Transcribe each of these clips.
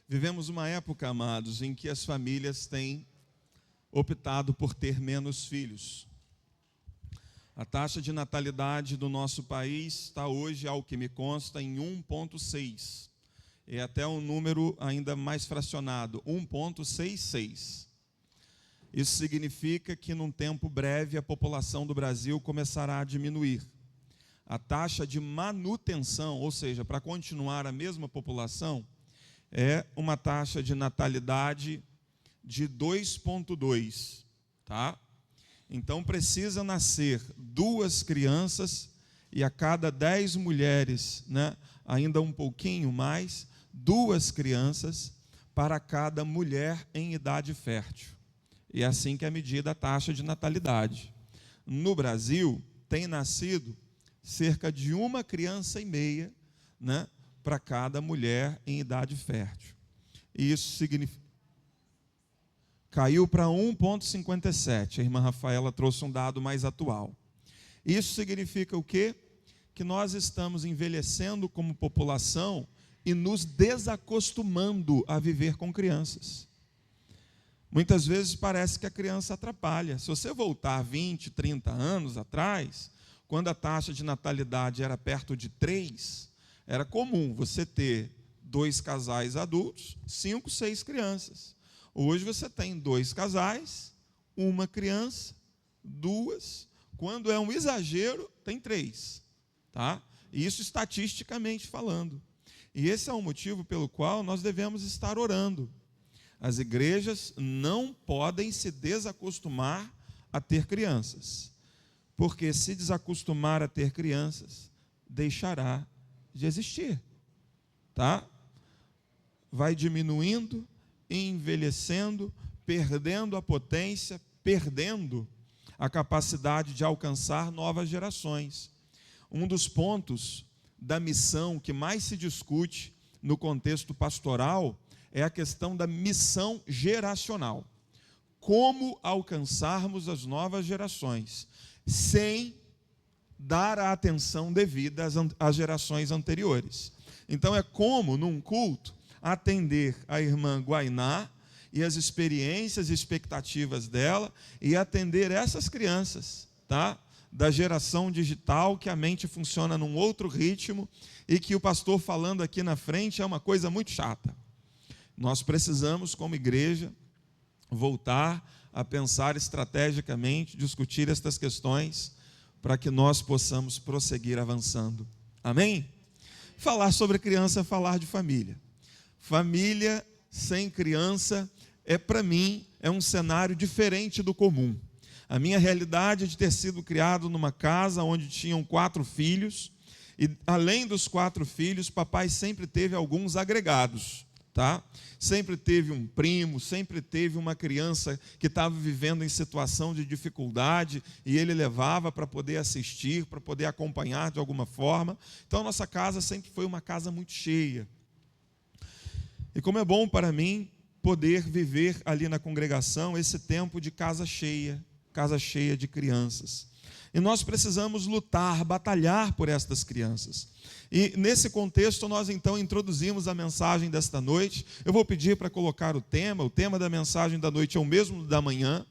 Vivemos uma época, amados, em que as famílias têm optado por ter menos filhos. A taxa de natalidade do nosso país está hoje, ao que me consta, em 1,6. É até um número ainda mais fracionado, 1,66. Isso significa que, num tempo breve, a população do Brasil começará a diminuir. A taxa de manutenção, ou seja, para continuar a mesma população, é uma taxa de natalidade de 2,2, tá? Então, precisa nascer 2 crianças e a cada 10 mulheres, né, ainda um pouquinho mais, 2 crianças para cada mulher em idade fértil. E é assim que é medida a taxa de natalidade. No Brasil, tem nascido cerca de 1,5 criança, né, para cada mulher em idade fértil. E isso significa... Caiu para 1,57. A irmã Rafaela trouxe um dado mais atual. Isso significa o quê? Que nós estamos envelhecendo como população e nos desacostumando a viver com crianças. Muitas vezes parece que a criança atrapalha. Se você voltar 20, 30 anos atrás, quando a taxa de natalidade era perto de 3, era comum você ter 2 casais adultos, 5, 6 crianças. Hoje você tem 2 casais, 1 criança, 2. Quando é um exagero, tem 3. Tá? Isso estatisticamente falando. E esse é o motivo pelo qual nós devemos estar orando. As igrejas não podem se desacostumar a ter crianças. Porque se desacostumar a ter crianças, deixará de existir. Tá? Vai diminuindo, envelhecendo, perdendo a potência, perdendo a capacidade de alcançar novas gerações. Um dos pontos da missão que mais se discute no contexto pastoral é a questão da missão geracional. Como alcançarmos as novas gerações sem dar a atenção devida às gerações anteriores. Então é como, num culto, atender a irmã Guainá e as experiências e expectativas dela e atender essas crianças, tá? Da geração digital, que a mente funciona num outro ritmo e que o pastor falando aqui na frente é uma coisa muito chata. Nós precisamos, como igreja, voltar a pensar estrategicamente, discutir estas questões para que nós possamos prosseguir avançando. Amém? Falar sobre criança é falar de família. Família sem criança para mim, é um cenário diferente do comum. A minha realidade é de ter sido criado numa casa onde tinham 4 filhos, e além dos 4 filhos, papai sempre teve alguns agregados, tá? Sempre teve um primo, sempre teve uma criança que estava vivendo em situação de dificuldade, e ele levava para poder assistir, para poder acompanhar de alguma forma. Então, a nossa casa sempre foi uma casa muito cheia. E como é bom para mim poder viver ali na congregação esse tempo de casa cheia de crianças. E nós precisamos lutar, batalhar por estas crianças. E nesse contexto nós então introduzimos a mensagem desta noite. Eu vou pedir para colocar o tema da mensagem da noite é o mesmo da manhã: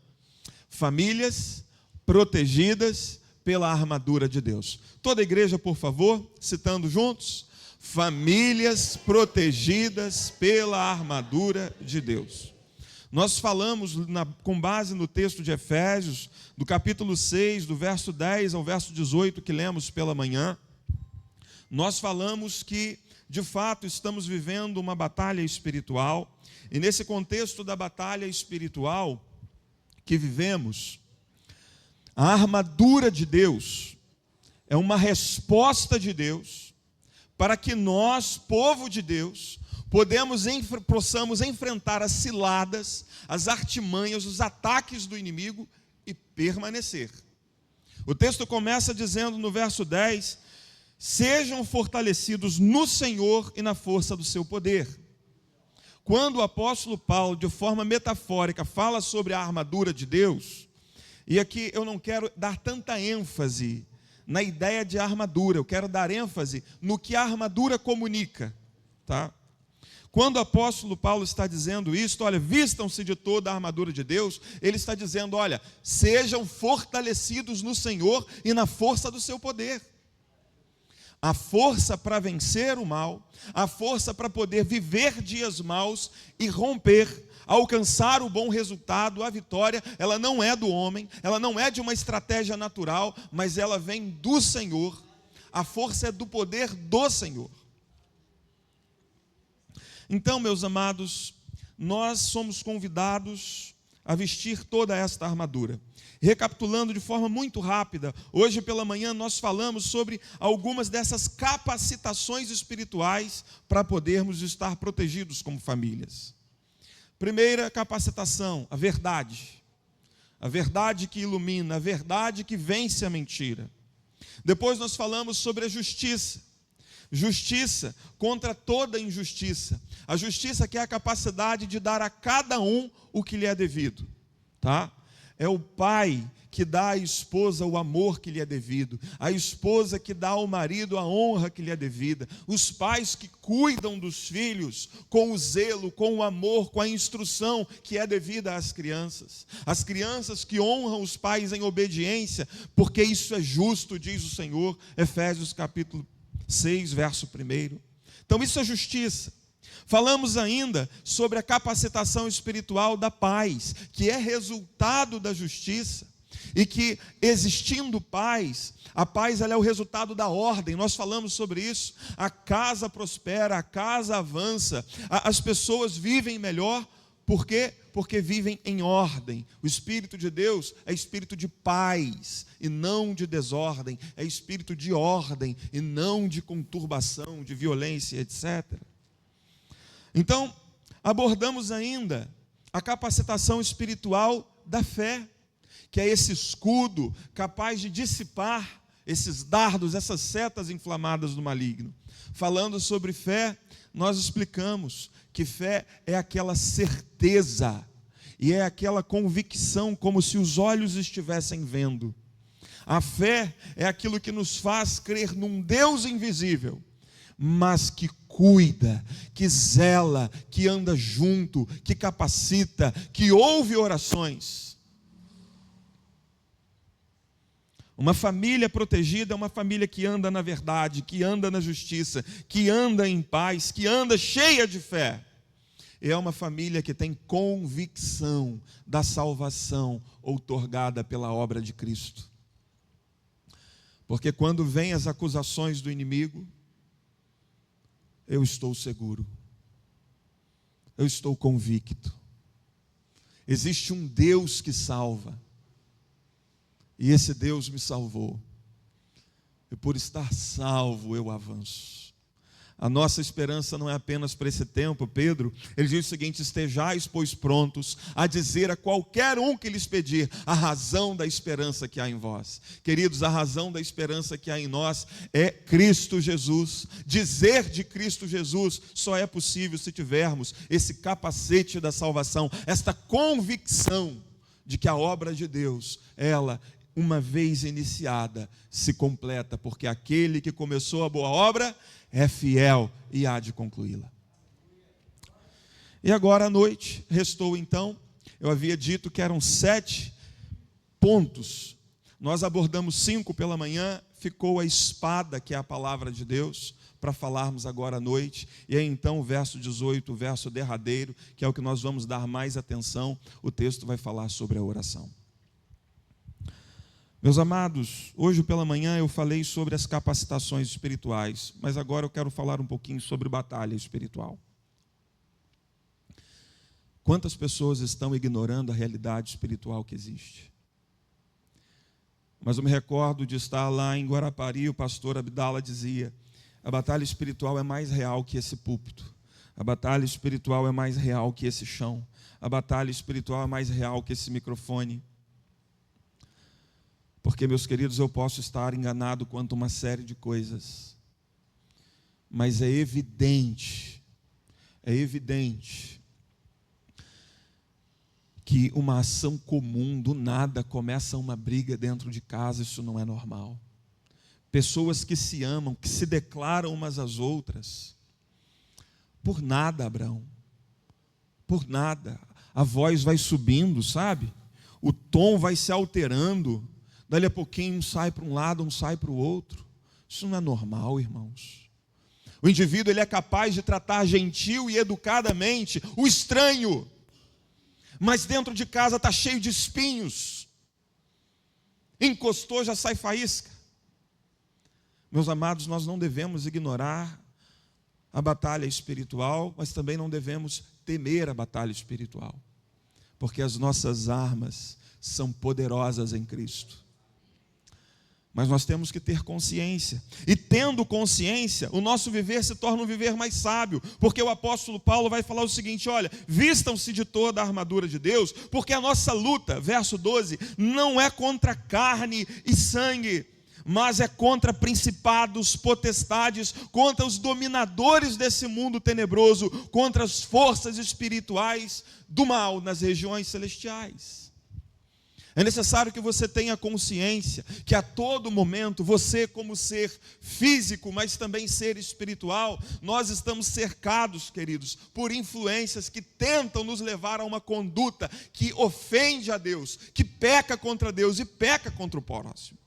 famílias protegidas pela armadura de Deus. Toda a igreja, por favor, citando juntos: famílias protegidas pela armadura de Deus. Nós falamos, com base no texto de Efésios, do capítulo 6, do verso 10 ao verso 18, que lemos pela manhã, nós falamos que, de fato, estamos vivendo uma batalha espiritual, e nesse contexto da batalha espiritual que vivemos, a armadura de Deus é uma resposta de Deus para que nós, povo de Deus, possamos enfrentar as ciladas, as artimanhas, os ataques do inimigo e permanecer. O texto começa dizendo no verso 10: sejam fortalecidos no Senhor e na força do seu poder. Quando o apóstolo Paulo, de forma metafórica, fala sobre a armadura de Deus, e aqui eu não quero dar tanta ênfase na ideia de armadura, eu quero dar ênfase no que a armadura comunica, tá? Quando o apóstolo Paulo está dizendo isto, olha, vistam-se de toda a armadura de Deus, ele está dizendo, olha, sejam fortalecidos no Senhor e na força do seu poder. A força para vencer o mal, a força para poder viver dias maus e romper, alcançar o bom resultado, a vitória, ela não é do homem, ela não é de uma estratégia natural, mas ela vem do Senhor. A força é do poder do Senhor. Então, meus amados, nós somos convidados a vestir toda esta armadura. Recapitulando de forma muito rápida, hoje pela manhã nós falamos sobre algumas dessas capacitações espirituais para podermos estar protegidos como famílias. Primeira capacitação, a verdade que ilumina, a verdade que vence a mentira. Depois nós falamos sobre a justiça contra toda injustiça. A justiça que é a capacidade de dar a cada um o que lhe é devido, tá? É o pai que dá à esposa o amor que lhe é devido, a esposa que dá ao marido a honra que lhe é devida, os pais que cuidam dos filhos com o zelo, com o amor, com a instrução que é devida às crianças, as crianças que honram os pais em obediência, porque isso é justo, diz o Senhor, Efésios capítulo 6, verso 1. Então isso é justiça. Falamos ainda sobre a capacitação espiritual da paz, que é resultado da justiça, e que existindo paz, a paz ela é o resultado da ordem. Nós falamos sobre isso. A casa prospera, a casa avança, as pessoas vivem melhor. Por quê? Porque vivem em ordem. O Espírito de Deus é espírito de paz e não de desordem, é espírito de ordem e não de conturbação, de violência, etc. Então, abordamos ainda a capacitação espiritual da fé, que é esse escudo capaz de dissipar esses dardos, essas setas inflamadas do maligno. Falando sobre fé, nós explicamos que fé é aquela certeza e é aquela convicção, como se os olhos estivessem vendo. A fé é aquilo que nos faz crer num Deus invisível, mas que cuida, que zela, que anda junto, que capacita, que ouve orações. Uma família protegida é uma família que anda na verdade, que anda na justiça, que anda em paz, que anda cheia de fé. É uma família que tem convicção da salvação outorgada pela obra de Cristo. Porque quando vêm as acusações do inimigo, eu estou seguro, eu estou convicto. Existe um Deus que salva, e esse Deus me salvou, e por estar salvo eu avanço. A nossa esperança não é apenas para esse tempo. Pedro, ele diz o seguinte: estejais, pois, prontos a dizer a qualquer um que lhes pedir a razão da esperança que há em vós. Queridos, a razão da esperança que há em nós é Cristo Jesus. Dizer de Cristo Jesus só é possível se tivermos esse capacete da salvação, esta convicção de que a obra de Deus, ela, uma vez iniciada, se completa, porque aquele que começou a boa obra é fiel e há de concluí-la. E agora à noite, restou então, eu havia dito que eram 7 pontos, nós abordamos 5 pela manhã, ficou a espada, que é a palavra de Deus, para falarmos agora à noite, e aí então o verso 18, o verso derradeiro, que é o que nós vamos dar mais atenção, o texto vai falar sobre a oração. Meus amados, hoje pela manhã eu falei sobre as capacitações espirituais, mas agora eu quero falar um pouquinho sobre batalha espiritual. Quantas pessoas estão ignorando a realidade espiritual que existe? Mas eu me recordo de estar lá em Guarapari, o pastor Abdala dizia: a batalha espiritual é mais real que esse púlpito, a batalha espiritual é mais real que esse chão, a batalha espiritual é mais real que esse microfone. Porque, meus queridos, eu posso estar enganado quanto a uma série de coisas, mas é evidente que uma ação comum, do nada, começa uma briga dentro de casa, isso não é normal. Pessoas que se amam, que se declaram umas às outras, Por nada, Abraão. Por nada. A voz vai subindo, sabe? O tom vai se alterando. Dali a pouquinho um sai para um lado, um sai para o outro. Isso não é normal, irmãos. O indivíduo ele é capaz de tratar gentil e educadamente o estranho, mas dentro de casa está cheio de espinhos. Encostou, já sai faísca. Meus amados, nós não devemos ignorar a batalha espiritual, mas também não devemos temer a batalha espiritual, porque as nossas armas são poderosas em Cristo. Mas nós temos que ter consciência, e tendo consciência, o nosso viver se torna um viver mais sábio, porque o apóstolo Paulo vai falar o seguinte: olha, vistam-se de toda a armadura de Deus, porque a nossa luta, verso 12, não é contra carne e sangue, mas é contra principados, potestades, contra os dominadores desse mundo tenebroso, contra as forças espirituais do mal nas regiões celestiais. É necessário que você tenha consciência que a todo momento, você como ser físico, mas também ser espiritual, nós estamos cercados, queridos, por influências que tentam nos levar a uma conduta que ofende a Deus, que peca contra Deus e peca contra o próximo.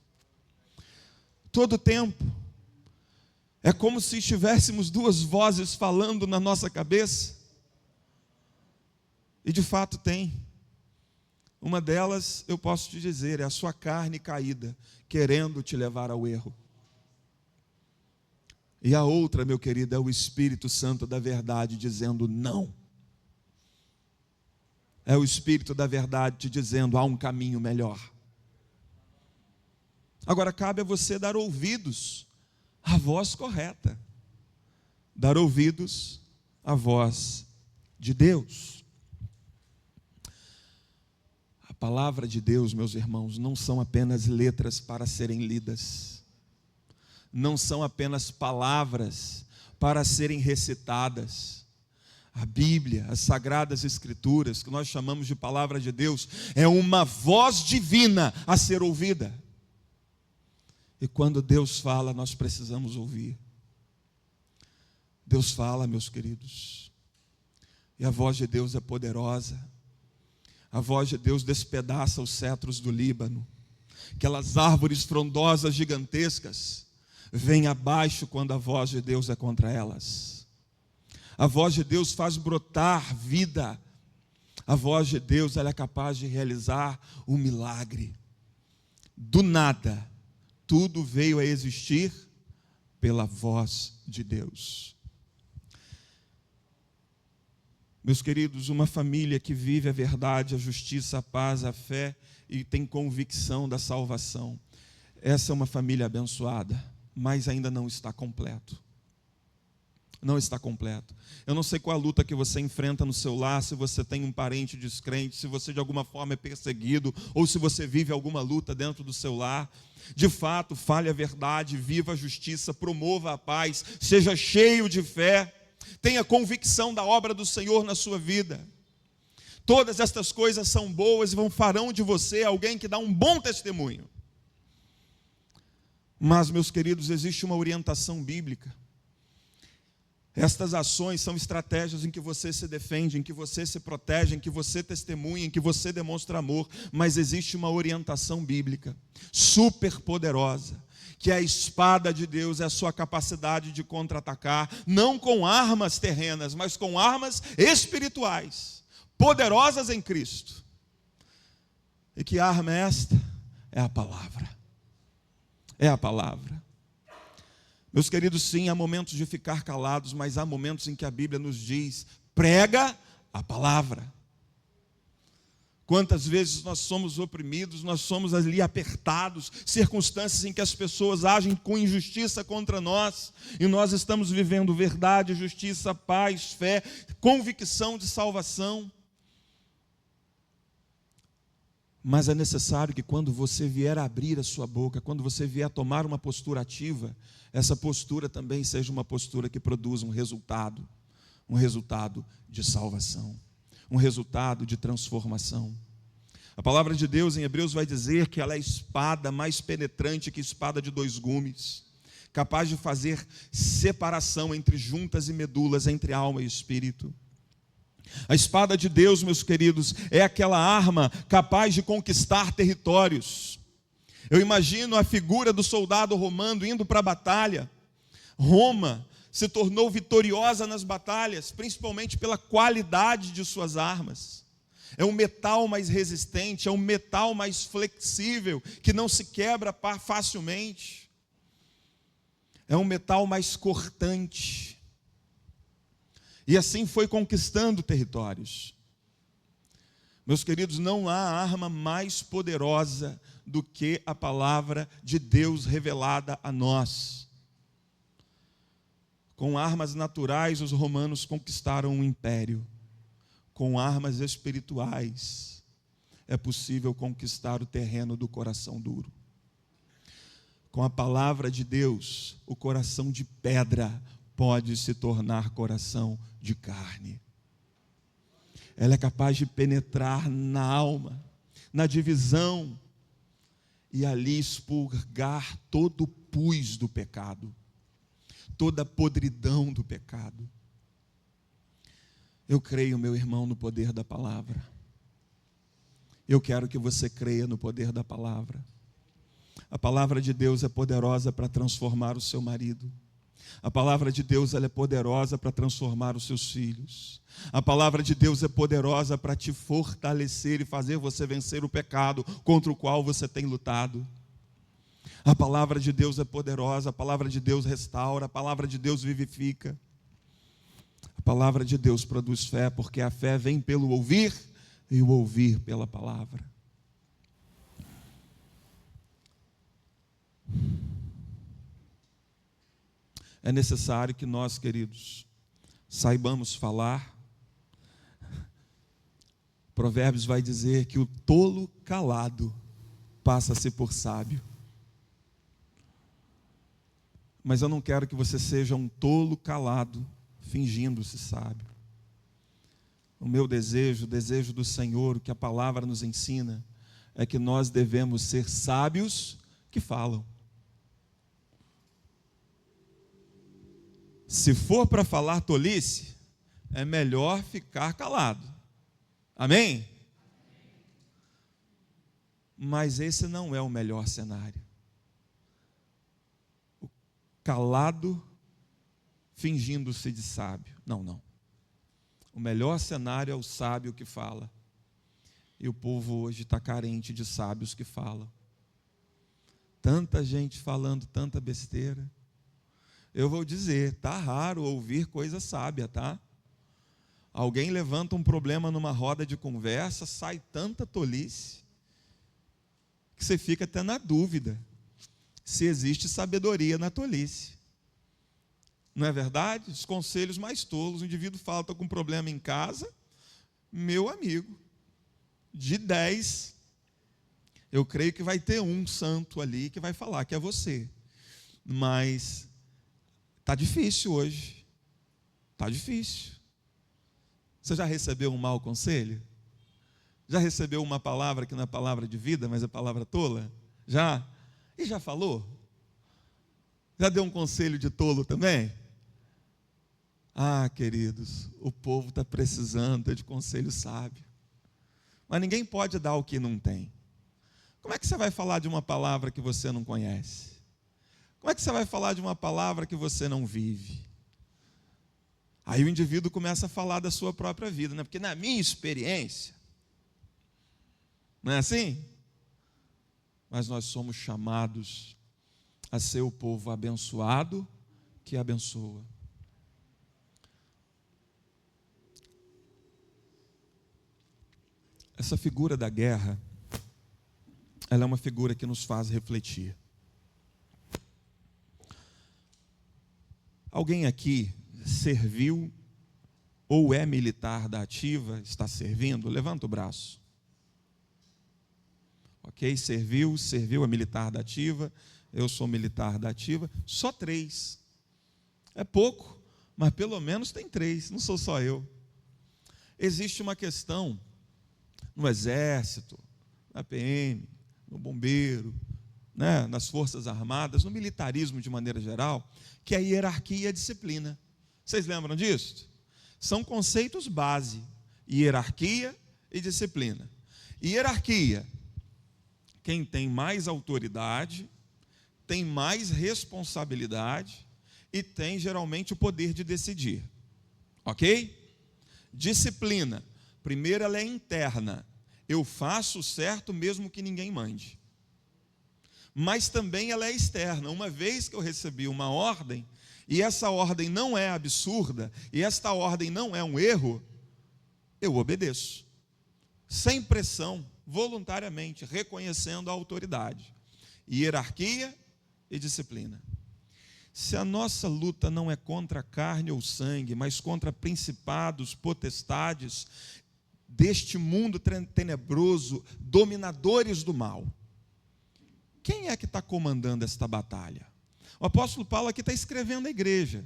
Todo tempo, é como se tivéssemos duas vozes falando na nossa cabeça, e de fato tem. Uma delas, eu posso te dizer, é a sua carne caída, querendo te levar ao erro. E a outra, meu querido, é o Espírito Santo da verdade dizendo não. É o Espírito da verdade te dizendo, há um caminho melhor. Agora cabe a você dar ouvidos à voz correta. Dar ouvidos à voz de Deus. A palavra de Deus, meus irmãos, não são apenas letras para serem lidas. Não são apenas palavras para serem recitadas. A Bíblia, as Sagradas Escrituras, que nós chamamos de palavra de Deus, é uma voz divina a ser ouvida. E quando Deus fala, nós precisamos ouvir. Deus fala, meus queridos, e a voz de Deus é poderosa. A voz de Deus despedaça os cedros do Líbano. Aquelas árvores frondosas gigantescas vêm abaixo quando a voz de Deus é contra elas. A voz de Deus faz brotar vida. A voz de Deus, ela é capaz de realizar um milagre. Do nada, tudo veio a existir pela voz de Deus. Meus queridos, uma família que vive a verdade, a justiça, a paz, a fé e tem convicção da salvação, essa é uma família abençoada, mas ainda não está completo. Não está completo. Eu não sei qual a luta que você enfrenta no seu lar, se você tem um parente descrente, se você de alguma forma é perseguido, ou se você vive alguma luta dentro do seu lar. De fato, fale a verdade, viva a justiça, promova a paz, seja cheio de fé, tenha convicção da obra do Senhor na sua vida. Todas estas coisas são boas e farão de você alguém que dá um bom testemunho. Mas, meus queridos, existe uma orientação bíblica. Estas ações são estratégias em que você se defende, em que você se protege, em que você testemunha, em que você demonstra amor. Mas existe uma orientação bíblica, super poderosa, que a espada de Deus é a sua capacidade de contra-atacar, não com armas terrenas, mas com armas espirituais, poderosas em Cristo. E que arma é esta? É a palavra. É a palavra. Meus queridos, sim, há momentos de ficar calados, mas há momentos em que a Bíblia nos diz, prega a palavra. Quantas vezes nós somos oprimidos, nós somos ali apertados, circunstâncias em que as pessoas agem com injustiça contra nós, e nós estamos vivendo verdade, justiça, paz, fé, convicção de salvação. Mas é necessário que quando você vier a abrir a sua boca, quando você vier a tomar uma postura ativa, essa postura também seja uma postura que produza um resultado de salvação, um resultado de transformação. A palavra de Deus em Hebreus vai dizer que ela é a espada mais penetrante que espada de dois gumes, capaz de fazer separação entre juntas e medulas, entre alma e espírito. A espada de Deus, meus queridos, é aquela arma capaz de conquistar territórios. Eu imagino a figura do soldado romano indo para a batalha. Roma se tornou vitoriosa nas batalhas, principalmente pela qualidade de suas armas. É um metal mais resistente, é um metal mais flexível, que não se quebra facilmente. É um metal mais cortante. E assim foi conquistando territórios. Meus queridos, não há arma mais poderosa do que a palavra de Deus revelada a nós. Com armas naturais, os romanos conquistaram o império. Com armas espirituais, é possível conquistar o terreno do coração duro. Com a palavra de Deus, o coração de pedra pode se tornar coração de carne. Ela é capaz de penetrar na alma, na divisão, e ali expurgar todo o pus do pecado, toda a podridão do pecado. Eu creio, meu irmão, no poder da palavra. Eu quero que você creia no poder da palavra. A palavra de Deus é poderosa para transformar o seu marido. A palavra de Deus, ela é poderosa para transformar os seus filhos. A palavra de Deus é poderosa para te fortalecer e fazer você vencer o pecado contra o qual você tem lutado. A palavra de Deus é poderosa, a palavra de Deus restaura, a palavra de Deus vivifica. A palavra de Deus produz fé, porque a fé vem pelo ouvir e o ouvir pela palavra. É necessário que nós, queridos, saibamos falar. Provérbios vai dizer que o tolo calado passa-se por sábio. Mas eu não quero que você seja um tolo calado, fingindo-se sábio. O meu desejo, o desejo do Senhor, o que a palavra nos ensina, é que nós devemos ser sábios que falam. Se for para falar tolice, é melhor ficar calado. Amém? Mas esse não é o melhor cenário. O calado fingindo-se de sábio. Não. O melhor cenário é o sábio que fala. E o povo hoje está carente de sábios que falam. Tanta gente falando tanta besteira. Eu vou dizer, está raro ouvir coisa sábia, tá? Alguém levanta um problema numa roda de conversa, sai tanta tolice, que você fica até na dúvida se existe sabedoria na tolice. Não é verdade? Os conselhos mais tolos, o indivíduo fala, estou com um problema em casa, meu amigo, de 10, eu creio que vai ter um santo ali que vai falar que é você. Mas está difícil hoje. Está difícil. Você já recebeu um mau conselho? Já recebeu uma palavra que não é palavra de vida, mas é palavra tola? Já? E já falou? Já deu um conselho de tolo também? Ah, queridos, o povo está precisando de conselho sábio. Mas ninguém pode dar o que não tem. Como é que você vai falar de uma palavra que você não conhece? Como é que você vai falar de uma palavra que você não vive? Aí o indivíduo começa a falar da sua própria vida, né? Porque na minha experiência, não é assim? Mas nós somos chamados a ser o povo abençoado que abençoa. Essa figura da guerra, ela é uma figura que nos faz refletir. Alguém aqui serviu ou é militar da ativa, está servindo? Levanta o braço. Ok, serviu é militar da ativa, eu sou militar da ativa, só 3. É pouco, mas pelo menos tem 3, não sou só eu. Existe uma questão no exército, na PM, no bombeiro, né, nas Forças Armadas, no militarismo de maneira geral, que é a hierarquia e a disciplina. Vocês lembram disso? São conceitos base, hierarquia e disciplina. Hierarquia, quem tem mais autoridade, tem mais responsabilidade e tem geralmente o poder de decidir. Ok? Disciplina, primeiro ela é interna. Eu faço o certo mesmo que ninguém mande. Mas também ela é externa. Uma vez que eu recebi uma ordem, e essa ordem não é absurda, e esta ordem não é um erro, eu obedeço. Sem pressão, voluntariamente, reconhecendo a autoridade. Hierarquia e disciplina. Se a nossa luta não é contra carne ou sangue, mas contra principados, potestades, deste mundo tenebroso, dominadores do mal, quem é que está comandando esta batalha? O apóstolo Paulo aqui está escrevendo a igreja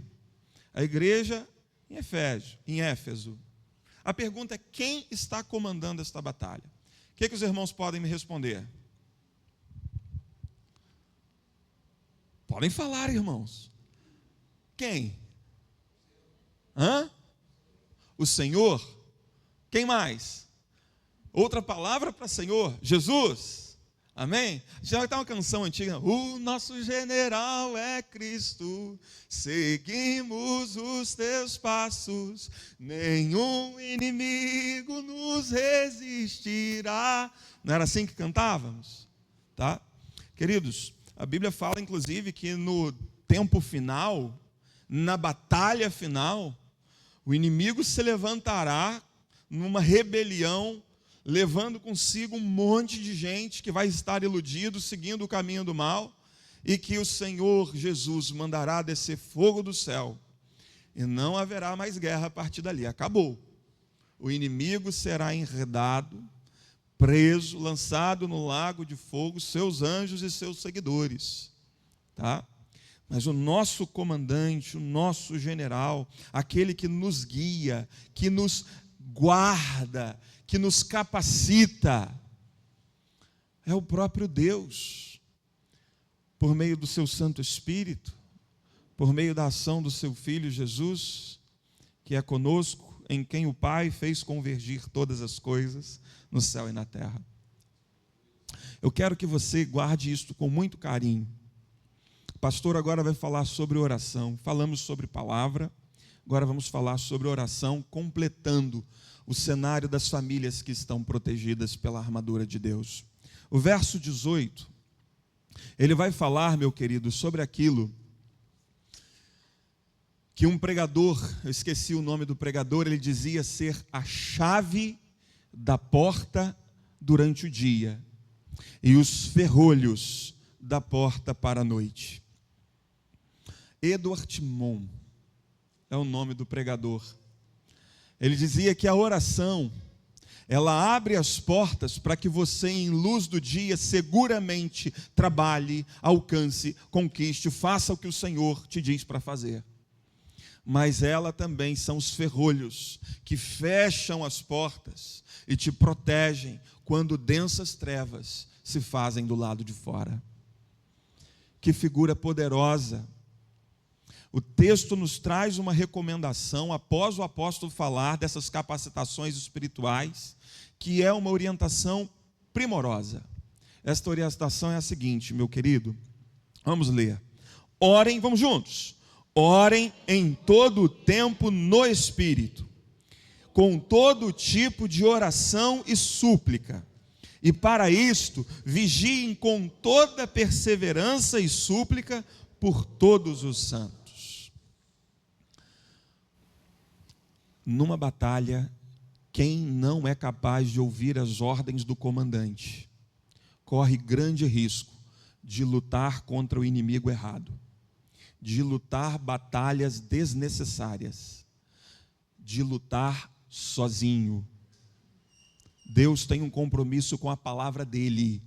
em Éfeso. A pergunta é: quem está comandando esta batalha? O que os irmãos podem me responder? Podem falar, irmãos. Quem? O Senhor? Quem mais? Outra palavra para Senhor? Jesus? Amém? Já está uma canção antiga. O nosso general é Cristo, seguimos os teus passos, nenhum inimigo nos resistirá. Não era assim que cantávamos? Tá? Queridos, a Bíblia fala inclusive que no tempo final, na batalha final, o inimigo se levantará numa rebelião, levando consigo um monte de gente que vai estar iludido, seguindo o caminho do mal, e que o Senhor Jesus mandará descer fogo do céu, e não haverá mais guerra a partir dali. Acabou. O inimigo será enredado, preso, lançado no lago de fogo, seus anjos e seus seguidores. Tá? Mas o nosso comandante, o nosso general, aquele que nos guia, que nos guarda, que nos capacita, é o próprio Deus, por meio do seu Santo Espírito, por meio da ação do seu Filho Jesus, que é conosco, em quem o Pai fez convergir todas as coisas no céu e na terra. Eu quero que você guarde isto com muito carinho. O pastor agora vai falar sobre oração. Falamos sobre palavra, agora vamos falar sobre oração, completando o cenário das famílias que estão protegidas pela armadura de Deus. O verso 18, ele vai falar, meu querido, sobre aquilo que um pregador, eu esqueci o nome do pregador, ele dizia ser a chave da porta durante o dia e os ferrolhos da porta para a noite. Edward Mon é o nome do pregador. Ele dizia que a oração, ela abre as portas para que você, em luz do dia, seguramente trabalhe, alcance, conquiste, faça o que o Senhor te diz para fazer. Mas ela também são os ferrolhos que fecham as portas e te protegem quando densas trevas se fazem do lado de fora. Que figura poderosa! O texto nos traz uma recomendação, após o apóstolo falar dessas capacitações espirituais, que é uma orientação primorosa. Esta orientação é a seguinte, meu querido, vamos ler. Orem, vamos juntos. Orem em todo o tempo no Espírito, com todo tipo de oração e súplica. E para isto, vigiem com toda perseverança e súplica por todos os santos. Numa batalha, quem não é capaz de ouvir as ordens do comandante, corre grande risco de lutar contra o inimigo errado, de lutar batalhas desnecessárias, de lutar sozinho. Deus tem um compromisso com a palavra dele.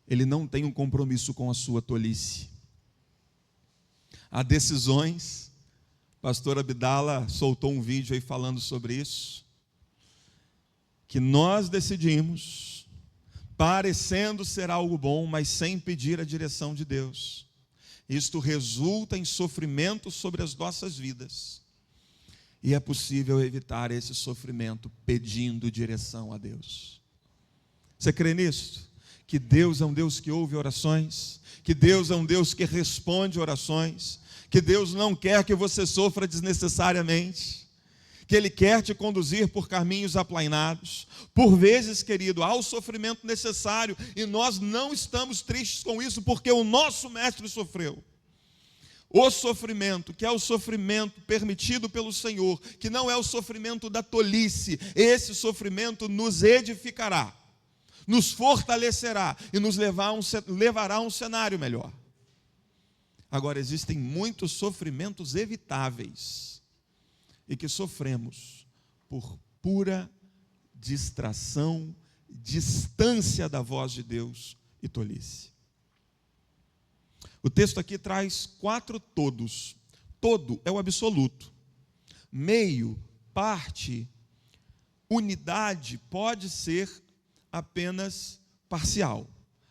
Ele não tem um compromisso com a sua tolice. Há decisões, pastor Abdala soltou um vídeo aí falando sobre isso, que nós decidimos parecendo ser algo bom, mas sem pedir a direção de Deus. Isto resulta em sofrimento sobre as nossas vidas. E é possível evitar esse sofrimento pedindo direção a Deus. Você crê nisso? Que Deus é um Deus que ouve orações, que Deus é um Deus que responde orações, que Deus não quer que você sofra desnecessariamente, que Ele quer te conduzir por caminhos aplainados. Por vezes, querido, há o sofrimento necessário e nós não estamos tristes com isso porque o nosso mestre sofreu. O sofrimento, que é o sofrimento permitido pelo Senhor, que não é o sofrimento da tolice, esse sofrimento nos edificará, nos fortalecerá e nos levará a um cenário melhor. Agora, existem muitos sofrimentos evitáveis e que sofremos por pura distração, distância da voz de Deus e tolice. O texto aqui traz 4 todos. Todo é o absoluto. Meio, parte, unidade pode ser apenas parcial.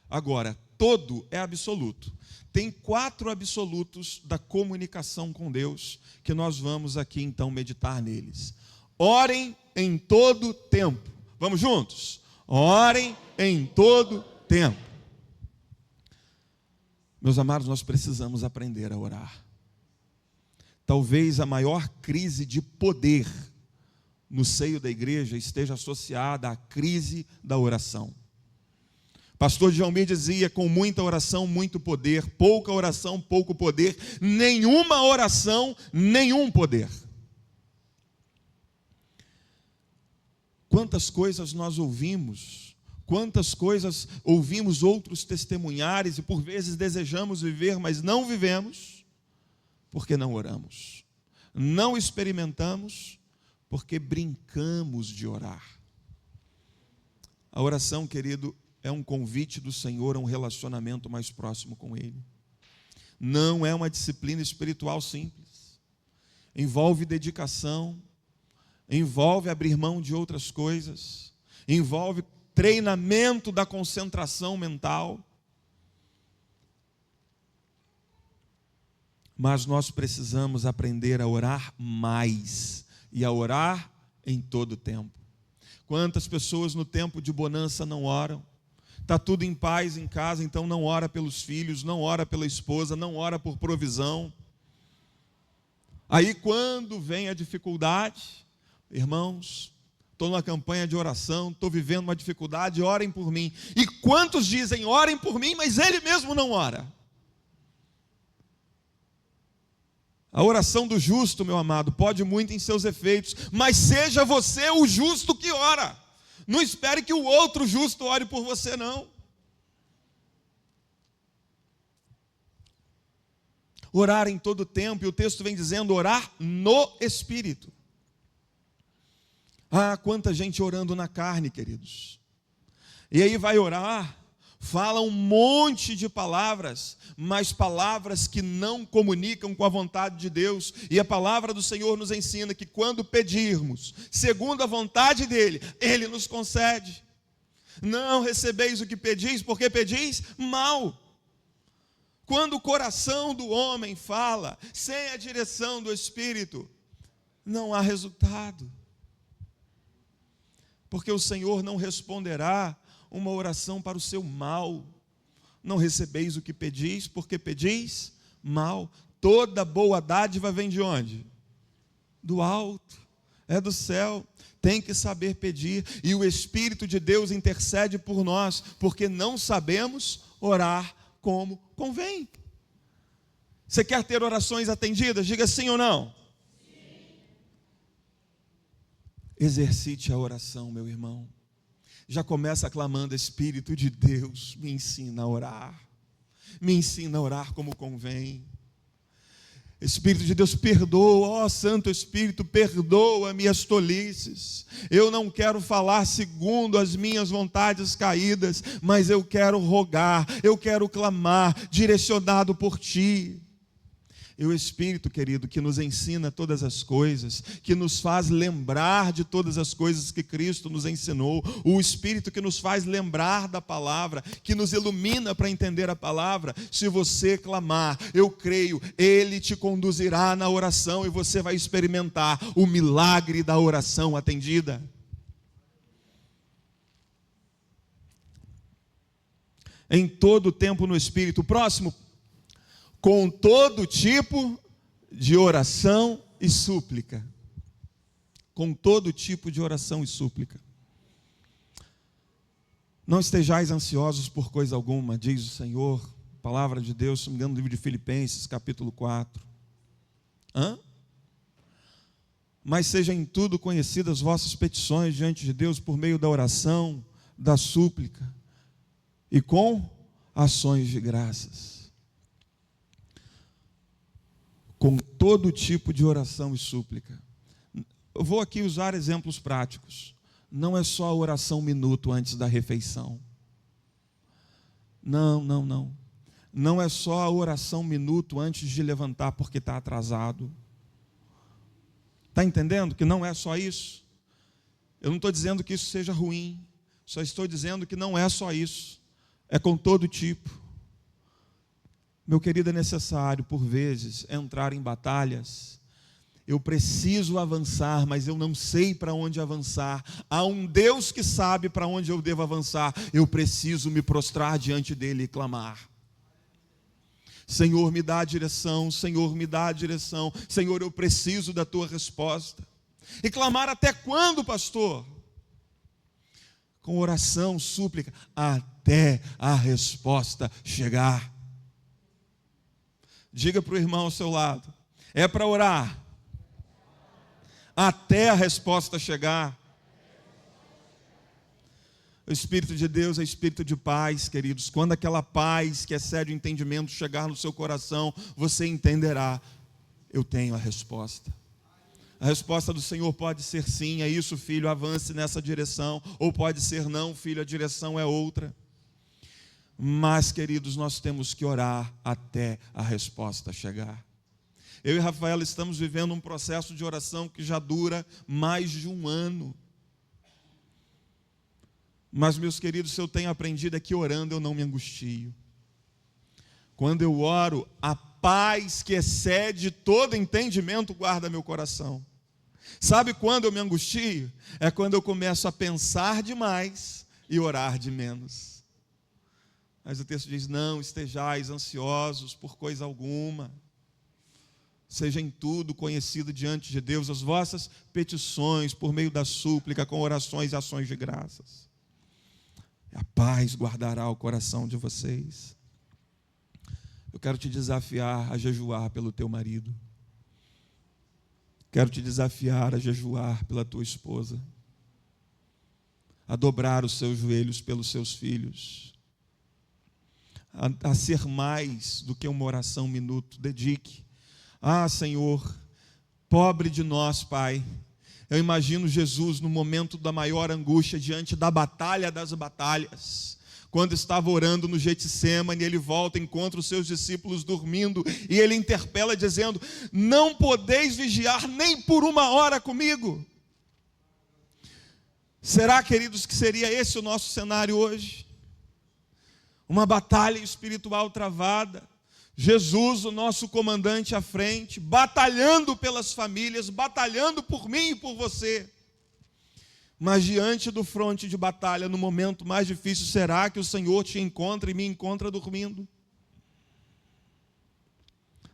Agora, todo é absoluto. Tem 4 absolutos da comunicação com Deus, que nós vamos aqui então meditar neles. Orem em todo tempo. Vamos juntos? Orem em todo tempo. Meus amados, nós precisamos aprender a orar. Talvez a maior crise de poder no seio da igreja esteja associada à crise da oração. Pastor Djalmir dizia: com muita oração, muito poder; pouca oração, pouco poder; nenhuma oração, nenhum poder. Quantas coisas nós ouvimos, quantas coisas ouvimos outros testemunhares e por vezes desejamos viver, mas não vivemos, porque não oramos. Não experimentamos, porque brincamos de orar. A oração, querido, é um convite do Senhor a um relacionamento mais próximo com Ele. Não é uma disciplina espiritual simples. Envolve dedicação, envolve abrir mão de outras coisas, envolve treinamento da concentração mental. Mas nós precisamos aprender a orar mais e a orar em todo tempo. Quantas pessoas no tempo de bonança não oram? Está tudo em paz em casa, então não ora pelos filhos, não ora pela esposa, não ora por provisão. Aí quando vem a dificuldade, irmãos, estou numa campanha de oração, estou vivendo uma dificuldade, orem por mim. E quantos dizem, orem por mim, mas ele mesmo não ora? A oração do justo, meu amado, pode muito em seus efeitos, mas seja você o justo que ora. Não espere que o outro justo ore por você, não. Orar em todo tempo, e o texto vem dizendo orar no Espírito. Ah, quanta gente orando na carne, queridos. E aí vai orar, fala um monte de palavras, mas palavras que não comunicam com a vontade de Deus. E a palavra do Senhor nos ensina que quando pedirmos, segundo a vontade dEle, Ele nos concede. Não recebeis o que pedis, porque pedis mal. Quando o coração do homem fala, sem a direção do Espírito, não há resultado. Porque o Senhor não responderá uma oração para o seu mal. Não recebeis o que pedis, porque pedis mal. Toda boa dádiva vem de onde? Do alto, é do céu. Tem que saber pedir, e o Espírito de Deus intercede por nós, porque não sabemos orar como convém. Você quer ter orações atendidas? Diga sim ou não. Sim. Exercite a oração, meu irmão. Já começa clamando: Espírito de Deus, me ensina a orar. Me ensina a orar como convém. Espírito de Deus, perdoa, ó Santo Espírito, perdoa-me as tolices. Eu não quero falar segundo as minhas vontades caídas, mas eu quero rogar, eu quero clamar, direcionado por Ti. E o Espírito, querido, que nos ensina todas as coisas, que nos faz lembrar de todas as coisas que Cristo nos ensinou, o Espírito que nos faz lembrar da palavra, que nos ilumina para entender a palavra. Se você clamar, eu creio, Ele te conduzirá na oração e você vai experimentar o milagre da oração atendida. Em todo tempo no Espírito. O próximo, com todo tipo de oração e súplica. Com todo tipo de oração e súplica. Não estejais ansiosos por coisa alguma, diz o Senhor. Palavra de Deus, se não me engano, no livro de Filipenses, capítulo 4. Mas sejam em tudo conhecidas vossas petições diante de Deus por meio da oração, da súplica e com ações de graças. Com todo tipo de oração e súplica. Eu vou aqui usar exemplos práticos. Não é só a oração minuto antes da refeição. Não. Não é só a oração minuto antes de levantar porque está atrasado. Está entendendo que não é só isso? Eu não estou dizendo que isso seja ruim. Só estou dizendo que não é só isso. É com todo tipo. Meu querido, é necessário, por vezes, entrar em batalhas. Eu preciso avançar, mas eu não sei para onde avançar. Há um Deus que sabe para onde eu devo avançar. Eu preciso me prostrar diante dele e clamar. Senhor, me dá a direção. Senhor, me dá a direção. Senhor, eu preciso da tua resposta. E clamar até quando, pastor? Com oração, súplica, até a resposta chegar. Diga para o irmão ao seu lado, é para orar até a resposta chegar. O Espírito de Deus é Espírito de paz, queridos. Quando aquela paz que excede o entendimento chegar no seu coração, você entenderá, eu tenho a resposta. A resposta do Senhor pode ser sim, é isso, filho, avance nessa direção. Ou pode ser não, filho, a direção é outra. Mas, queridos, nós temos que orar até a resposta chegar. Eu e Rafaela estamos vivendo um processo de oração que já dura mais de 1 ano. Mas, meus queridos, se eu tenho aprendido é que orando eu não me angustio. Quando eu oro, a paz que excede todo entendimento guarda meu coração. Sabe quando eu me angustio? É quando eu começo a pensar demais e orar de menos. Mas o texto diz, não estejais ansiosos por coisa alguma. Seja em tudo conhecido diante de Deus as vossas petições por meio da súplica, com orações e ações de graças. A paz guardará o coração de vocês. Eu quero te desafiar a jejuar pelo teu marido. Quero te desafiar a jejuar pela tua esposa. A dobrar os seus joelhos pelos seus filhos. A ser mais do que uma oração minuto. Dedique. Senhor, pobre de nós, Pai. Eu imagino Jesus no momento da maior angústia, diante da batalha das batalhas. Quando estava orando no Getsêmani, ele volta e encontra os seus discípulos dormindo. E ele interpela dizendo, não podeis vigiar nem por 1 hora comigo. Será, queridos, que seria esse o nosso cenário hoje? Uma batalha espiritual travada. Jesus, o nosso comandante à frente, batalhando pelas famílias, batalhando por mim e por você. Mas diante do fronte de batalha, no momento mais difícil, será que o Senhor te encontra e me encontra dormindo?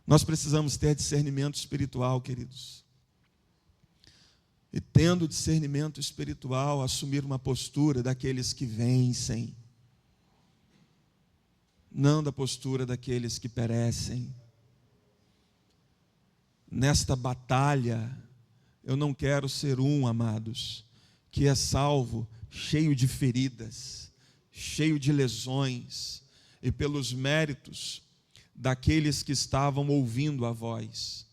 Nós precisamos ter discernimento espiritual, queridos. E tendo discernimento espiritual, assumir uma postura daqueles que vencem. Não da postura daqueles que perecem. Nesta batalha, eu não quero ser amados, que é salvo, cheio de feridas, cheio de lesões, e pelos méritos daqueles que estavam ouvindo a voz,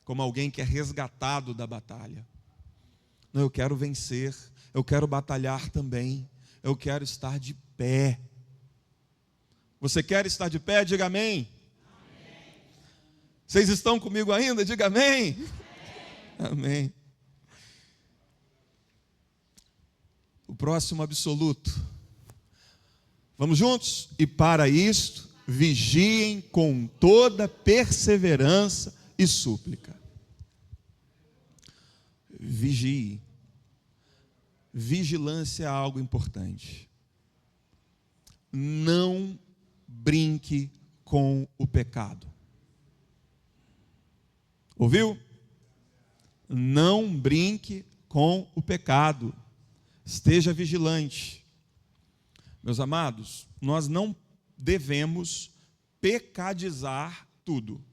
como alguém que é resgatado da batalha. Não, eu quero vencer, eu quero batalhar também, eu quero estar de pé. Você quer estar de pé? Diga amém. Vocês estão comigo ainda? Diga amém. Amém. O próximo absoluto. Vamos juntos? E para isto, vigiem com toda perseverança e súplica. Vigie. Vigilância é algo importante. Não brinque com o pecado. Ouviu? Não brinque com o pecado. Esteja vigilante. Meus amados, nós não devemos pecadizar tudo.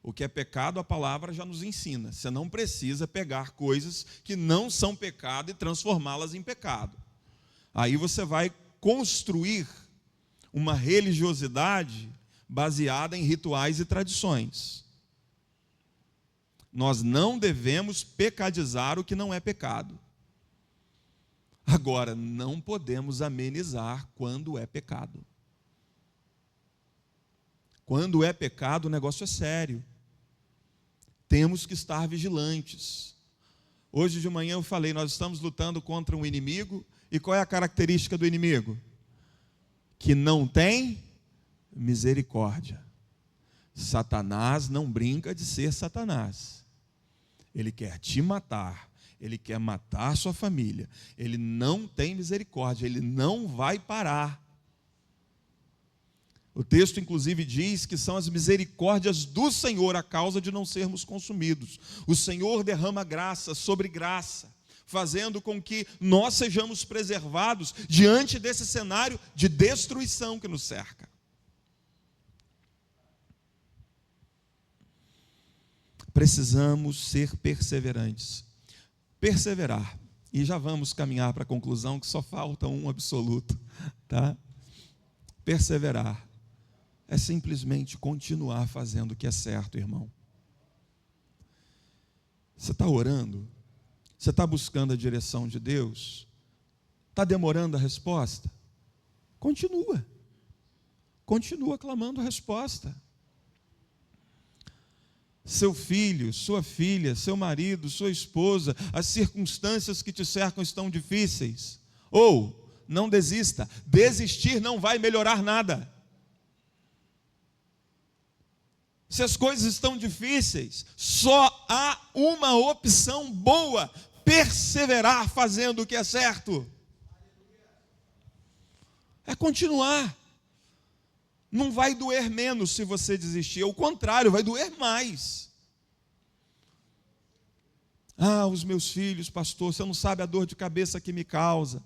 O que é pecado, a palavra já nos ensina. Você não precisa pegar coisas que não são pecado e transformá-las em pecado. Aí você vai construir uma religiosidade baseada em rituais e tradições. Nós não devemos pecadizar o que não é pecado. Agora, não podemos amenizar quando é pecado. Quando é pecado, o negócio é sério. Temos que estar vigilantes. Hoje de manhã eu falei, nós estamos lutando contra um inimigo, e qual é a característica do inimigo? Que não tem misericórdia. Satanás não brinca de ser Satanás. Ele quer te matar, ele quer matar sua família, ele não tem misericórdia, ele não vai parar. O texto, inclusive, diz que são as misericórdias do Senhor a causa de não sermos consumidos. O Senhor derrama graça sobre graça, fazendo com que nós sejamos preservados diante desse cenário de destruição que nos cerca. Precisamos ser perseverantes. Perseverar. E já vamos caminhar para a conclusão, que só falta um absoluto, tá? Perseverar é simplesmente continuar fazendo o que é certo, irmão. Você está orando? Você está buscando a direção de Deus? Está demorando a resposta? Continua. Continua clamando a resposta. Seu filho, sua filha, seu marido, sua esposa, as circunstâncias que te cercam estão difíceis. Ou, não desista. Desistir não vai melhorar nada. Se as coisas estão difíceis, só há uma opção boa: perseverar fazendo o que é certo. É continuar. Não vai doer menos se você desistir, ao contrário, vai doer mais. Ah, os meus filhos, pastor, você não sabe a dor de cabeça que me causa.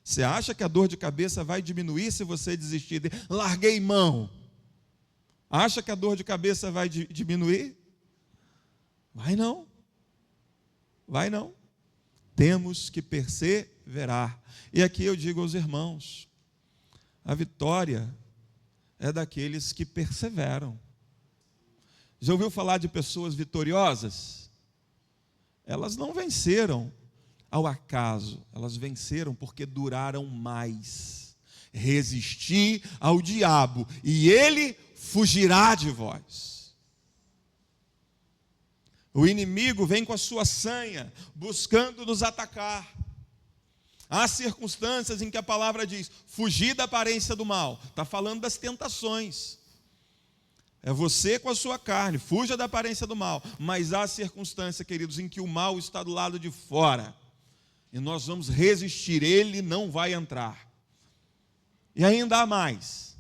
Você acha que a dor de cabeça vai diminuir se você desistir? Larguei mão. Acha que a dor de cabeça vai diminuir? Vai não. Vai não. Temos que perseverar. E aqui eu digo aos irmãos, a vitória é daqueles que perseveram. Já ouviu falar de pessoas vitoriosas? Elas não venceram ao acaso, elas venceram porque duraram mais. Resisti ao diabo e ele fugirá de vós. O inimigo vem com a sua sanha, buscando nos atacar. Há circunstâncias em que a palavra diz, fugir da aparência do mal. Está falando das tentações. É você com a sua carne, fuja da aparência do mal. Mas há circunstâncias, queridos, em que o mal está do lado de fora. E nós vamos resistir, ele não vai entrar. E ainda há mais.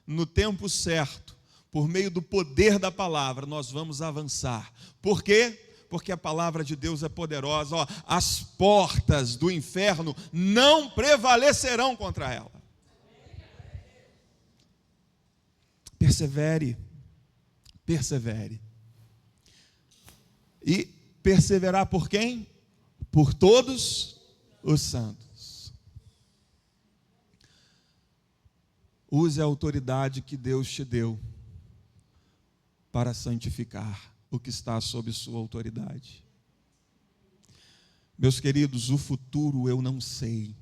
No tempo certo, por meio do poder da palavra, nós vamos avançar. Por quê? Porque a palavra de Deus é poderosa. Ó, as portas do inferno não prevalecerão contra ela. Persevere. Persevere. E perseverar por quem? Por todos os santos. Use a autoridade que Deus te deu para santificar o que está sob sua autoridade. Meus queridos, o futuro eu não sei.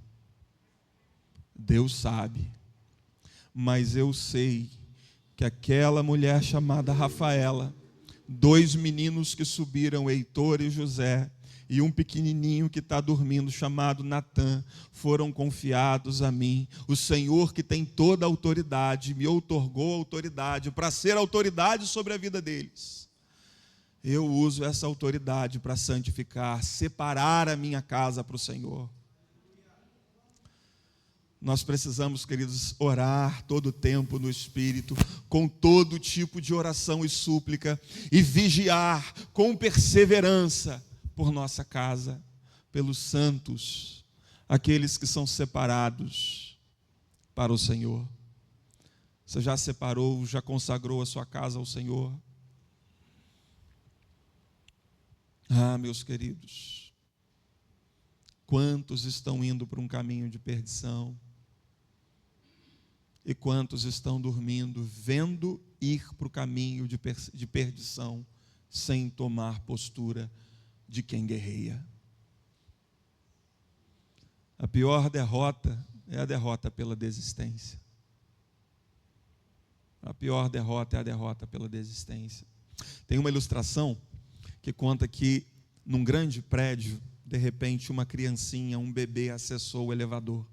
Deus sabe. Mas eu sei que aquela mulher chamada Rafaela, 2 meninos que subiram, Heitor e José, e um pequenininho que está dormindo, chamado Natã, foram confiados a mim. O Senhor, que tem toda a autoridade, me outorgou autoridade para ser autoridade sobre a vida deles. Eu uso essa autoridade para santificar, separar a minha casa para o Senhor. Nós precisamos, queridos, orar todo o tempo no Espírito, com todo tipo de oração e súplica, e vigiar com perseverança por nossa casa, pelos santos, aqueles que são separados para o Senhor. Você já separou, já consagrou a sua casa ao Senhor? Ah, meus queridos, quantos estão indo para um caminho de perdição? E quantos estão dormindo, vendo ir para o caminho de perdição, sem tomar postura de quem guerreia? A pior derrota é a derrota pela desistência. A pior derrota é a derrota pela desistência. Tem uma ilustração que conta que num grande prédio, de repente uma criancinha, um bebê acessou o elevador.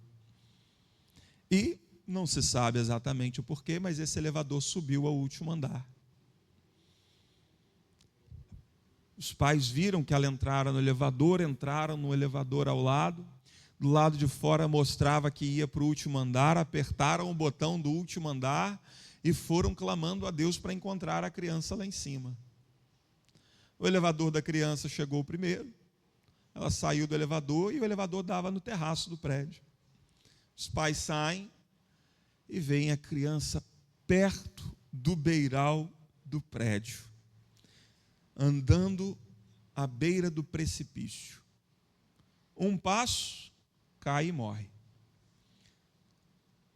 E não se sabe exatamente o porquê, mas esse elevador subiu ao último andar. Os pais viram que ela entraram no elevador ao lado. Do lado de fora mostrava que ia para o último andar, apertaram o botão do último andar e foram clamando a Deus para encontrar a criança lá em cima. O elevador da criança chegou primeiro, ela saiu do elevador e o elevador dava no terraço do prédio. Os pais saem e veem a criança perto do beiral do prédio, andando à beira do precipício. Um passo, cai e morre.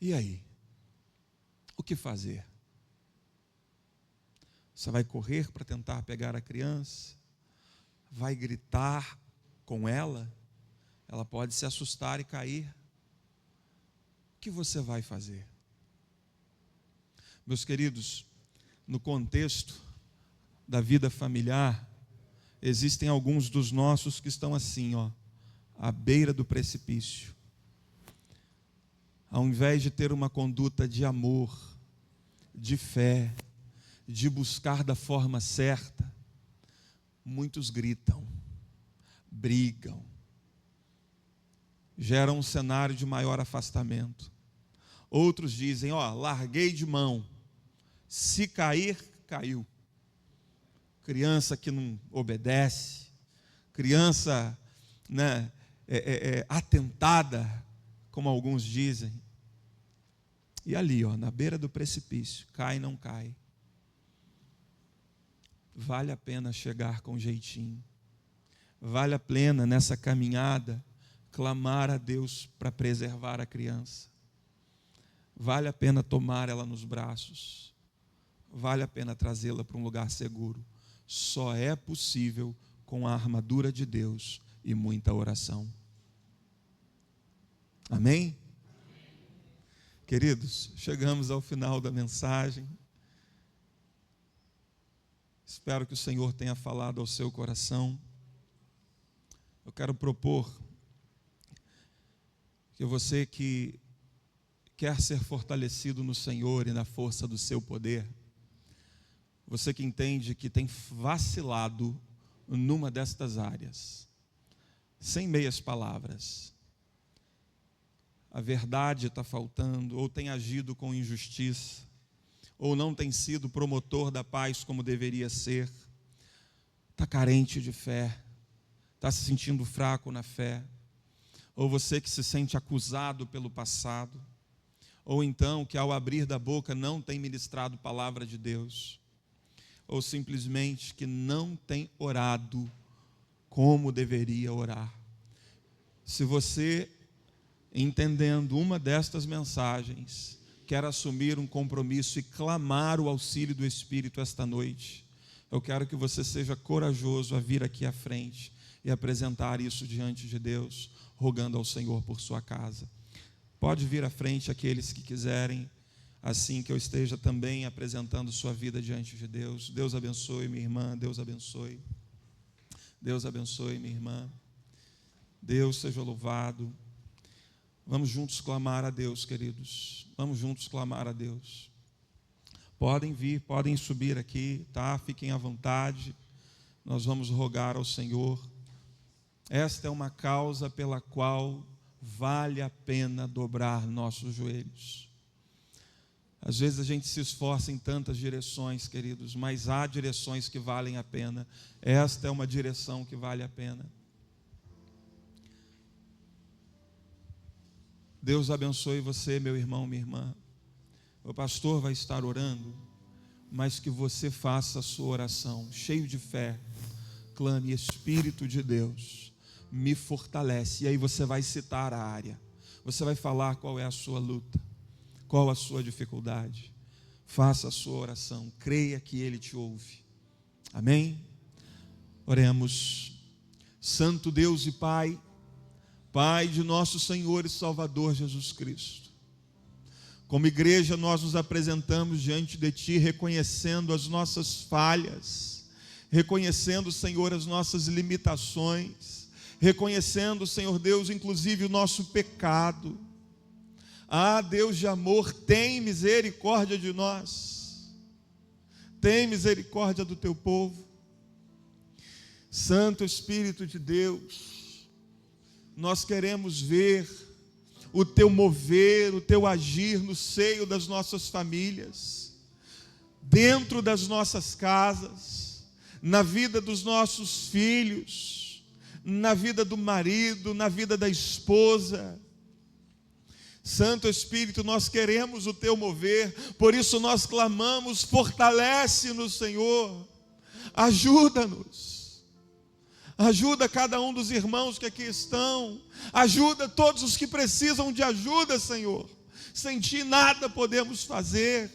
E aí? O que fazer? Você vai correr para tentar pegar a criança? Vai gritar com ela? Ela pode se assustar e cair. O que você vai fazer? Meus queridos, no contexto da vida familiar, existem alguns dos nossos que estão assim, à beira do precipício. Ao invés de ter uma conduta de amor, de fé, de buscar da forma certa, muitos gritam, brigam, geram um cenário de maior afastamento. Outros dizem, larguei de mão, se cair, caiu. Criança que não obedece, criança atentada, como alguns dizem. E ali, na beira do precipício, cai e não cai. Vale a pena chegar com jeitinho. Vale a pena, nessa caminhada, clamar a Deus para preservar a criança. Vale a pena tomar ela nos braços. Vale a pena trazê-la para um lugar seguro. Só é possível com a armadura de Deus e muita oração. Amém? Queridos, chegamos ao final da mensagem. Espero que o Senhor tenha falado ao seu coração. Eu quero propor que você que quer ser fortalecido no Senhor e na força do seu poder, você que entende que tem vacilado numa destas áreas, sem meias palavras, a verdade está faltando, ou tem agido com injustiça, ou não tem sido promotor da paz como deveria ser, está carente de fé, está se sentindo fraco na fé, ou você que se sente acusado pelo passado, ou então que ao abrir da boca não tem ministrado palavra de Deus, ou simplesmente que não tem orado como deveria orar. Se você, entendendo uma destas mensagens, quer assumir um compromisso e clamar o auxílio do Espírito esta noite, eu quero que você seja corajoso a vir aqui à frente e apresentar isso diante de Deus, rogando ao Senhor por sua casa. Pode vir à frente aqueles que quiserem. assim que eu esteja também apresentando sua vida diante de Deus. Deus abençoe minha irmã, Deus abençoe. Deus abençoe minha irmã. Deus seja louvado. Vamos juntos clamar a Deus, queridos. Vamos juntos clamar a Deus. Podem vir, podem subir aqui, tá? Fiquem à vontade. Nós vamos rogar ao Senhor. Esta é uma causa pela qual vale a pena dobrar nossos joelhos. Às vezes a gente se esforça em tantas direções, queridos, mas há direções que valem a pena. Esta é uma direção que vale a pena. Deus abençoe você, meu irmão, minha irmã. O pastor vai estar orando, mas que você faça a sua oração, cheio de fé. Clame: Espírito de Deus, me fortalece. E aí você vai citar a área. Você vai falar qual é a sua luta, qual a sua dificuldade. Faça a sua oração, creia que Ele te ouve. Amém? Oremos. Santo Deus e Pai, Pai de nosso Senhor e Salvador Jesus Cristo, como igreja nós nos apresentamos diante de Ti, reconhecendo as nossas falhas, reconhecendo, Senhor, as nossas limitações, reconhecendo, Senhor Deus, inclusive o nosso pecado. Ah, Deus de amor, tem misericórdia de nós, tem misericórdia do Teu povo. Santo Espírito de Deus, nós queremos ver o Teu mover, o Teu agir no seio das nossas famílias, dentro das nossas casas, na vida dos nossos filhos, na vida do marido, na vida da esposa. Santo Espírito, nós queremos o Teu mover, por isso nós clamamos: fortalece-nos, Senhor, ajuda-nos. Ajuda cada um dos irmãos que aqui estão. Ajuda todos os que precisam de ajuda, Senhor. Sem Ti nada podemos fazer.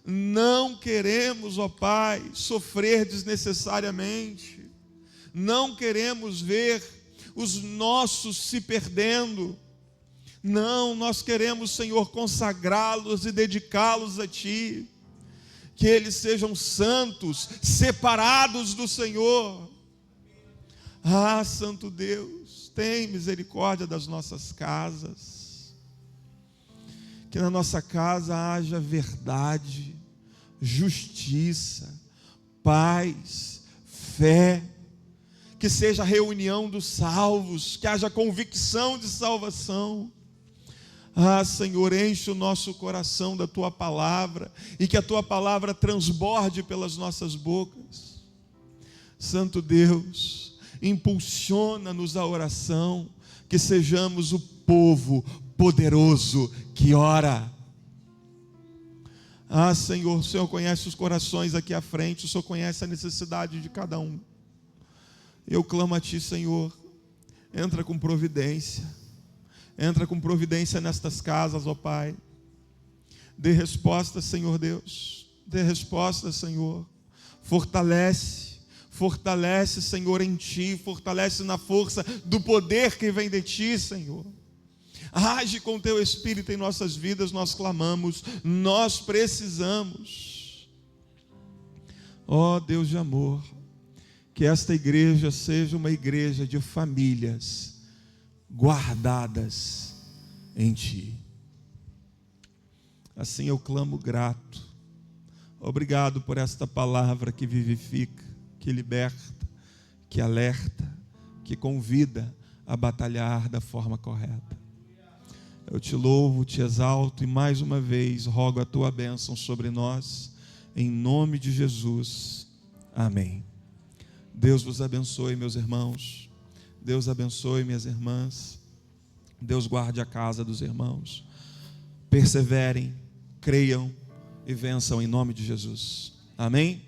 Não queremos, ó Pai, sofrer desnecessariamente. Não queremos ver os nossos se perdendo. Não, nós queremos, Senhor, consagrá-los e dedicá-los a Ti. Que eles sejam santos, separados do Senhor. Ah, Santo Deus, tem misericórdia das nossas casas. Que na nossa casa haja verdade, justiça, paz, fé. Que seja a reunião dos salvos, que haja convicção de salvação. Ah, Senhor, enche o nosso coração da Tua palavra e que a Tua palavra transborde pelas nossas bocas. Santo Deus, impulsiona-nos a oração, que sejamos o povo poderoso que ora. Ah, Senhor, o Senhor conhece os corações aqui à frente, o Senhor conhece a necessidade de cada um. Eu clamo a Ti, Senhor, entra com providência nestas casas, ó Pai. Dê resposta, Senhor Deus, dê resposta, Senhor. Fortalece, Senhor, em Ti, fortalece na força do poder que vem de Ti, Senhor. Age com Teu Espírito em nossas vidas, nós clamamos, nós precisamos. Ó Deus de amor, que esta igreja seja uma igreja de famílias guardadas em Ti. Assim eu clamo grato. Obrigado por esta palavra que vivifica, que liberta, que alerta, que convida a batalhar da forma correta. Eu Te louvo, Te exalto e mais uma vez rogo a Tua bênção sobre nós, em nome de Jesus. Amém. Deus vos abençoe, meus irmãos. Deus abençoe, minhas irmãs. Deus guarde a casa dos irmãos. Perseverem, creiam e vençam em nome de Jesus. Amém?